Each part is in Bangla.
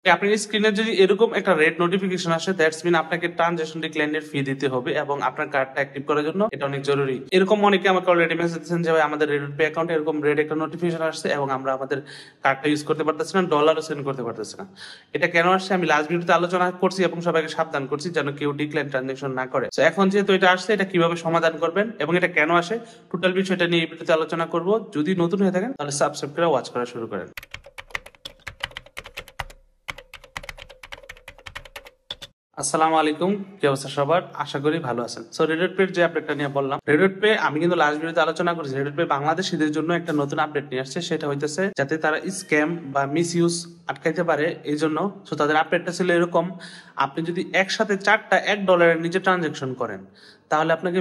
আপনার স্ক্রিনে যদি এরকম একটা রেড নোটিফিকেশন আসে, দ্যাটস মিন আপনাকে ট্রানজাকশন ডিক্লাইনের ফি দিতে হবে এবং আপনার কার্ডটা অ্যাক্টিভ করার জন্য এটা অনেক জরুরি। এরকম অনেকে আমাকে অলরেডি মেসেজ দিচ্ছেন যে ভাই আমাদের রেডট পে অ্যাকাউন্টে এরকম রেড একটা নোটিফিকেশন আসছে এবং আমরা আমাদের কার্ডটা ইউজ করতে পারতেছি না, ডলারও সেন্ড করতে পারতেছি না। এটা কেন আসছে আমি লাস্ট ভিডিওতে আলোচনা করছি এবং সবাইকে সাবধান করছি যেন কেউ ডিক্লাইন ট্রানজাকশন না করে। তো এখন যেহেতু এটা আসছে, এটা কিভাবে সমাধান করবেন এবং এটা কেন আসে, টোটাল বিষয়টা নিয়ে এই ভিডিওতে আলোচনা করব। যদি নতুন হয়ে থাকেন তাহলে সাবস্ক্রাইব করে ওয়াচ করা শুরু করেন। আসসালামু আলাইকুম, কি অবস্থা সবার? আশা করি ভালো আছেন। সো রেডট পে যে আপডেটটা নিয়ে বললাম, রেডট পে আমি কিন্তু লাস্ট ভিডিওতে আলোচনা করেছি। রেডট পে বাংলাদেশিদের জন্য একটা নতুন আপডেট নিয়ে আসছে, সেটা হইতেছে যাতে তারা স্ক্যাম বা মিস ইউজ আটকাইতে পারে এই জন্য। সো তাদের আপডেটটা ছিল এরকম, আপনি যদি একসাথে 4টা $1 নিচে ট্রানজাকশন করেন তাহলে আপনাকে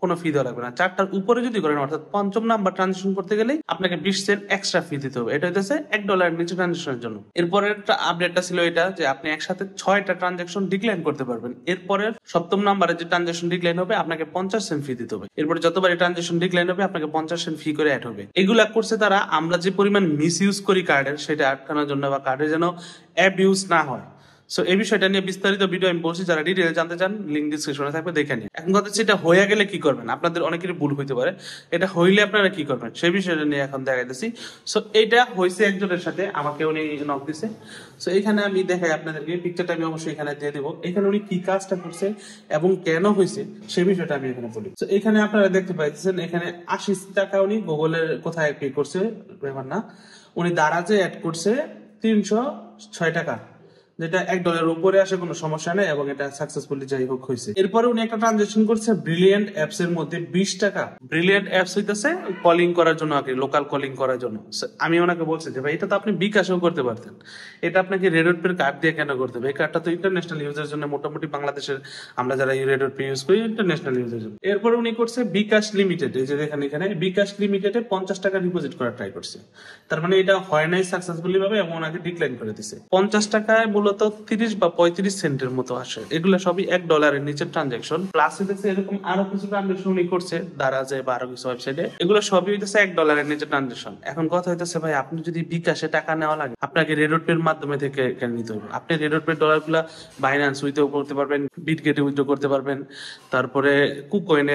কোনো ফি দেওয়া লাগবে না। 4টার উপরে যদি করেন, অর্থাৎ 5ম নাম্বার ট্রানজাকশন করতে গেলে আপনাকে 20 সেন্ট এক্সট্রা ফি দিতে হবে। এটা হইতেছে $1 নিচে ট্রানজাকশনের জন্য। এরপরের একটা আপডেটটা ছিল এটা যে আপনি একসাথে 6টা ট্রানজাকশন ডিক্লাইন করতে পারবেন। এরপরের 7ম নাম্বারে যে ট্রানজাকশন ডিক্লাইন হবে আপনাকে 50 সেন্ট ফি দিতে হবে। এরপরে যতবার ট্রানজাকশন ডিক্লাইন হবে আপনাকে 50 সেন্ট ফি করে অ্যাড হবে। এগুলা করছে তারা আমরা যে পরিমাণ মিস ইউজ করি কার্ডের, সেটা আটকানোর জন্য বা কার্ডের যেন অ্যাপ ইউজ না হয়। সো এই বিষয়টা নিয়ে বিস্তারিত ভিডিও আমি বলছি, যারা ডিটেইল জানতে চান লিংক ডিসক্রিপশনে থাকবে, দেখে নিন। এখন কথা হচ্ছে এটা হয়ে গেলে কি করবেন, আপনাদের অনেকেরই ভুল হইতে পারে। এটা হইলে আপনারা কি করবেন সেই বিষয়টা নিয়ে এখন দেখাইতেছি। সো এটা হয়েছে একজনের সাথে, আমাকে উনি নক দিছে। সো এখানে আমি দেখাই আপনাদেরকে, পিকচারটা আমি অবশ্যই এখানে দিয়ে দেবো। এখানে উনি কি কাজটা করছে এবং কেন হয়েছে সেই বিষয়টা আমি এখানে বলি। তো এখানে আপনারা দেখতে পাইতেছেন, এখানে 80 টাকা উনি গুগলের কোথায় পে করছে ব্যাপার না, উনি দারাজে অ্যাড করছে 306 টাকা, যেটা $1 উপরে আসে, কোনো সমস্যা নেই এবং এটা সাকসেসফুলি যাই হোক হয়েছে। এরপরে উনি একটা ট্রানজাকশন করছে ব্রিলিয়ান্ট অ্যাপস এর মধ্যে 20 টাকা। ব্রিলিয়ান্ট অ্যাপস হইতেছে কলিং করার জন্য, আগে লোকাল কলিং করার জন্য। আমি ওনাকে বলছি যে ভাই এটা তো আপনি বিকাশেও করতে পারতেন, এটা আপনাকে রেডট পে কার্ড দিয়ে কেন করতে হবে? এই কার্ডটা তো ইন্টারন্যাশনাল ইউজের জন্য, মোটামুটি বাংলাদেশের আমরা যারা রেডট পে ইউজ করি ইন্টারন্যাশনাল ইউজের জন্য। এরপরে উনি করছে বিকাশ লিমিটেড, এই যে দেখেন এখানে বিকাশ লিমিটেডে 50 টাকা ডিপোজিট করার ট্রাই করছে। তার মানে এটা হয় নাই সাকসেসফুলি ভাবে এবং ওনাকে ডিক্লাইন করে দিছে। 50 টাকায় মূলত 30 বা 35 সেন্টের মতো আসে। এগুলো সবই $1 নিচের ট্রানজাকশন। প্লাস হইতেছে এরকম আরো কিছু ট্রানজাকশন উনি করছে দারাজে বা আরো কিছু ওয়েবসাইটে, এগুলো সবই হইতেছে $1 নিচে ট্রানজাকশন। এখন কথা হইতেছে ভাই আপনি যদি বিকাশে টাকা নেওয়া লাগে আপনাকে রেডট পের মাধ্যমে থেকে নিতে হবে। আপনি রেডট পে ডলার গুলা বাইন্যান্স উইথড্র করতে পারবেন, বিটগেটে উইথড্র করতে পারবেন, তারপরে কুকয়েনে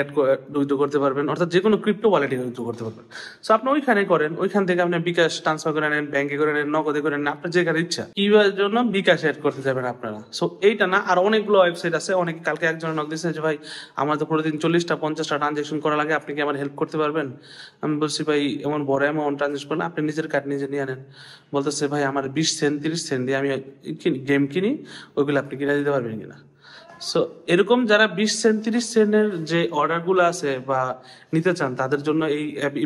উইথড্র করতে পারবেন, অর্থাৎ যে কোনো ক্রিপ্টো ওয়ালেটে উইথড্র করতে পারবেন। সো আপনি ওইখানে করেন, ওইখান থেকে আপনি বিকাশ ট্রান্সফার করে নেন, ব্যাংকে করে নেন, নগদে করে নেন, আপনার যেখানে ইচ্ছা। কিভাবে জন্য বিকাশ অ্যাড করতে যাবেন আপনারা। সো এইটা না, আর অনেকগুলো ওয়েবসাইট আছে। অনেকে কালকে একজন নক দিয়েছে যে ভাই আমার তো প্রতিদিন 40টা 50টা ট্রানজাকশন করা লাগে, আপনি কি আমার হেল্প করতে পারবেন? আমি বলছি ভাই এমন বড় অ্যামাউন্ট ট্রানজাকশন করেন, আপনি নিজের কার্ড নিজে নিয়ে আনেন। বলতেছে ভাই আমার 20 সেন্ট 30 সেন্ট দিয়ে আমি গেম কিনি, ওইগুলো আপনি কিনে দিতে পারবেন কিনা? সো এরকম যারা 20 সেন্ট 30 সেন্টের যে অর্ডার গুলো আছে বা নিতে চান, তাদের জন্য এই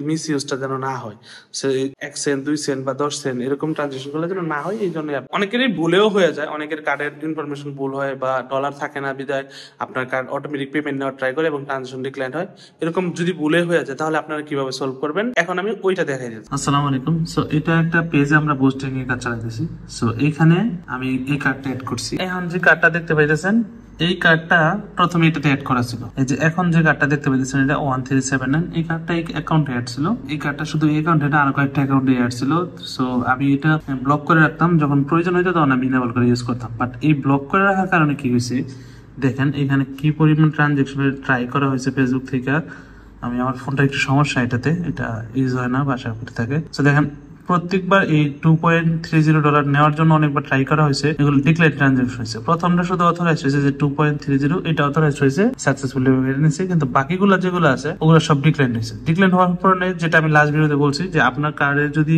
মিস ইউজটা যেন না হয়। সে 1 সেন্ট 2 সেন্ট বা 10 সেন্ট এরকম ট্রানজাকশন গুলো যেন না হয়, এই জন্য অনেকেরই ভুলেও হয়ে যায়। অনেকের কার্ডের ইনফরমেশন ভুল হয় বা ডলার থাকে না, বিদায় আপনার কার্ড অটোমেটিক পেমেন্ট নেওয়ার ট্রাই করে এবং ট্রানজাকশন ডিক্লাইন হয়। এরকম যদি ভুলে হয়ে যায় তাহলে আপনারা কিভাবে সলভ করবেন এখন আমি ওইটা দেখাই দিচ্ছি। আসসালামু আলাইকুম। সো এটা একটা পেজে আমরা বুস্টিং এর কাজ চালাতেছি। সো এখানে আমি এই কার্ডটা অ্যাড করছি। এখন যে কার্ডটা দেখতে পাইতেছেন, এই কার্ডটা প্রথমে এটাতে অ্যাড করা ছিল। এই যে এখন যে কার্ডটা দেখতে পাচ্ছেন এটা 1379, এই কার্ডটা এই অ্যাকাউন্টে অ্যাড ছিল। এই কার্ডটা শুধু এই অ্যাকাউন্টে না, আরো কয়েকটা অ্যাকাউন্টে অ্যাড ছিল। সো আমি এটা ব্লক করে রাখতাম, যখন প্রয়োজন হইতো তখন আমি ইনেবল করে ইউজ করতাম। বাট এই ব্লক করে রাখার কারণে কি হয়েছে দেখেন, এখানে কি পরিমাণ ট্রানজাকশনের ট্রাই করা হয়েছে ফেসবুক থেকে। আমি আমার ফোনটা একটু সমস্যা, এটাতে এটা ইউজ হয় না, বাসা করতে থাকে। তো দেখেন প্রত্যেকবার এই $2.30 নেওয়ার জন্য অনেকবার ট্রাই করা হয়েছে, এগুলো ডিক্লাইন ট্রানজাকশন হয়েছে। প্রথমটা শুধু অথরাইজ হয়েছে যে 2.30, এটা অথরাইজ হয়েছে সাকসেসফুলি নিয়েছে, কিন্তু বাকিগুলো যেগুলো আছে ওগুলো সব ডিক্লাইন হয়েছে। ডিক্লাইন হওয়ার পরে যেটা আমি লাস্ট ভিডিওতে বলছি যে আপনার কার্ডে যদি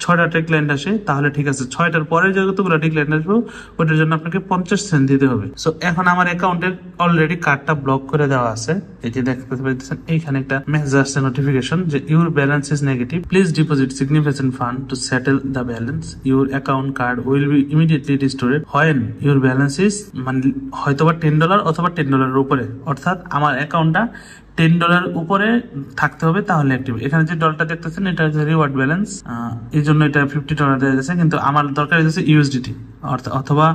6টা ডিক্লাইন আসে তাহলে ঠিক আছে, 6টার পরে যতগুলো ডিক্লাইন আসবে ওটার জন্য আপনাকে 50 সেন্ট দিতে হবে। সো এখন আমার অ্যাকাউন্টের অলরেডি কার্ডটা ব্লক করে দেওয়া আছে। এই যে দেখতে পাচ্ছেন এইখানে একটা মেসেজ আসছে নোটিফিকেশন যে your balance is negative, please deposit significant fund to settle the balance. Your account card will be immediately restored when your balance is মানে হয়তোবা $10 অথবা $10 উপরে, অর্থাৎ আমার অ্যাকাউন্টটা $10 উপরে থাকতে হবে, তাহলে অ্যাক্টিভ। এখানে যে ডলারটা দেখতেছেন এটা হচ্ছে রিওয়ার্ড ব্যালেন্স, এই জন্য এটা $50 দেওয়া যাচ্ছে, কিন্তু আমার দরকার হচ্ছে ইউএসডিটি অথবা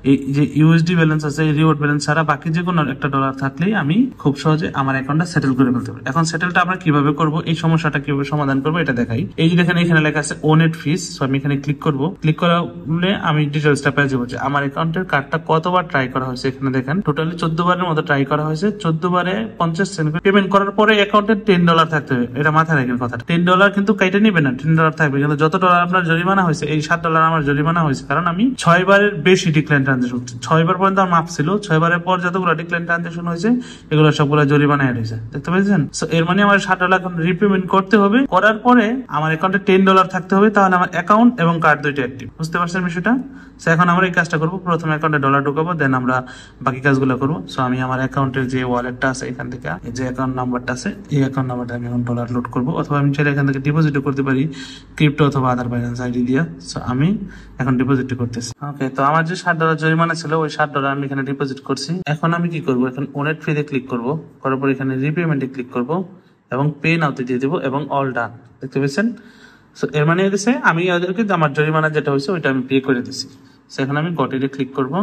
এই যে ইউএসডি ব্যালেন্স আছে, রিওয়ার্ড ব্যালেন্স ছাড়া বাকি যে কোনো একটা ডলার থাকলেই আমি খুব সহজে আমার অ্যাকাউন্টটা সেটেল করে ফেলতে পারি। এখন সেটেলটা আমরা কিভাবে করব, এই সমস্যাটা কিভাবে সমাধান করবো এটা দেখাই। এই যে দেখেন এখানে লেখা আছে ওনেট ফিস, আমি এখানে ক্লিক করব। ক্লিক করলে আমি ডিটেলসটা পেয়ে যাবো যে আমার অ্যাকাউন্টের কার্ডটা কতবার ট্রাই করা হয়েছে। এখানে দেখেন টোটালি 14 বারের মতো ট্রাই করা হয়েছে। 14 বারে 50 সেন্ট পেমেন্ট করার পরে অ্যাকাউন্টে $10 থাকতে হবে, এটা মাথায় রাখেন কথাটা। $10 কিন্তু কাইটে নিবে না, $10 থাকবে, কিন্তু যত ডলার আপনার জরিমানা হয়েছে, এই $7 আমার জরিমানা হয়েছে, কারণ আমি 6 বারের বেশি ডিক্লাইন ট্রানজাকশন, 6 বার পর্যন্ত আমার মাপ ছিল। 6 বারের পর যতগুলো ডিক্লাইন ট্রানজাকশন হয়েছে এগুলো সবগুলো জরিমানা অ্যাড হয়েছে, দেখতে পেয়েছেন। সো এর মানে আমার $7 এখন রিপেমেন্ট করতে হবে, করার পরে আমার অ্যাকাউন্টে $10 থাকতে হবে, তাহলে আমার অ্যাকাউন্ট এবং কার্ড দুইটা অ্যাক্টিভ। বুঝতে পারছেন বিষয়টা? সো এখন আমরা এই কাজটা করবো, প্রথমে অ্যাকাউন্টে ডলার ঢুকাবো, দেন আমরা বাকি কাজগুলো করবো। সো আমি আমার অ্যাকাউন্টের যে ওয়ালেটটা আছে এখান থেকে যে অ্যাকাউন্ট নাম্বারটা আছে, এই অ্যাকাউন্ট নাম্বারটা আমি এখন ডলার লোড করবো, অথবা আমি চাইলে এখান থেকে ডিপোজিটও করতে পারি ক্রিপ্টো অথবা আদার বাইন্যান্স আইডি দিয়ে। সো আমি এখন ডিপোজিট করতেছি। ওকে, তো আমার যে $7 জরিমানা ছিল ওই $7 আমি এখানে ডিপোজিট করছি। এখন আমি কি করবো, এখন ওনেট ফিতে ক্লিক করবো, করার পর এখানে রিপেমেন্টে ক্লিক করবো এবং পে নাওতে দিয়ে দেবো এবং অল ডান, দেখতে পেয়েছেন। সো এর মানে হচ্ছে আমি ওদেরকে আমার জরিমানা যেটা হয়েছে ওইটা আমি পে করে দিছি। সেখানে আমি গটিতে ক্লিক করবো,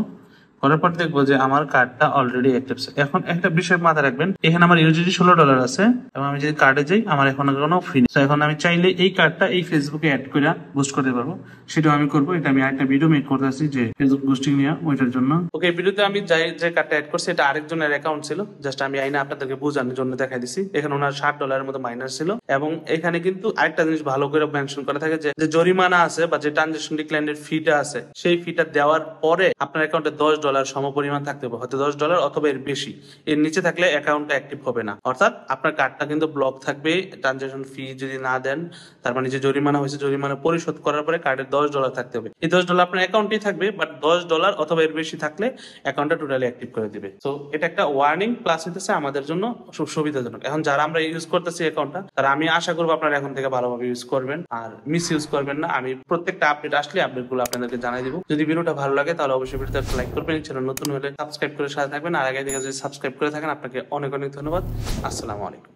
করার পর দেখবো যে আমার কার্ডটা অলরেডি অ্যাক্টিভ। এখন একটা বিষয় মাথায় রাখবেন, এখানে আমার ইউজিডি $16 আছে এবং আমি যদি কার্ডে যাই আমার এখন কোনো ফি নেই। এখন আমি চাইলে এই কার্ডটা এই ফেসবুকে অ্যাড করে বুস্ট করতে পারবো, সেটাও আমি করবো। এটা আমি একটা ভিডিও মেক করতেছি যে ফেসবুক বুস্টিং নিয়ে, ওইটার জন্য। ওকে, ভিডিওতে আমি যে কার্ডটা অ্যাড করছি এটা আরেকজনের অ্যাকাউন্ট ছিল, জাস্ট আমি আইনা আপনাদেরকে বোঝানোর জন্য দেখাই দিছি। এখানে ওনার $60 মতো মাইনাস ছিল, এবং এখানে কিন্তু আরেকটা জিনিস ভালো করে মেনশন করা থাকে যে জরিমানা আছে বা যে ট্রানজাকশন ডিক্লাইনের ফিটা আছে, সেই ফিটা দেওয়ার পরে আপনার অ্যাকাউন্টে $10 সমপরিমাণ থাকতে হবে, হয়তো $10 অথবা এর বেশি। এর নিচে থাকলে অ্যাকাউন্টটা অ্যাক্টিভ হবে না, অর্থাৎ আপনার কার্ডটা কিন্তু ব্লক থাকবে। ট্রানজাকশন ফি যদি না দেন, তার মানে যে জরিমানা হয়েছে জরিমানা পরিশোধ করার পরে কার্ডে $10 থাকতে হবে। এই $10 আপনার অ্যাকাউন্টেই থাকবে, বাট $10 অথবা এর বেশি থাকলে অ্যাকাউন্টটা টোটালি অ্যাক্টিভ করে দিবে। তো এটা একটা ওয়ার্নিং প্লাস হইতেছে আমাদের জন্য সুবিধাজনক। এখন যারা আমরা ইউজ করতেছি অ্যাকাউন্টটা, তারা আমি আশা করবো আপনারা এখন থেকে ভালোভাবে ইউজ করবেন আর মিস ইউজ করবেন না। আমি প্রত্যেকটা আপডেট আসলে আপডেটগুলো আপনাদেরকে জানাই দিব। যদি ভিডিওটা ভালো লাগে তাহলে অবশ্যই ভিডিওতে একটা লাইক করবেন, চ্যানেল নতুন হলে সাবস্ক্রাইব করে সাথে থাকবেন, আর আগে থেকে যদি সাবস্ক্রাইব করে থাকেন আপনাকে অনেক অনেক ধন্যবাদ। আসসালামু আলাইকুম।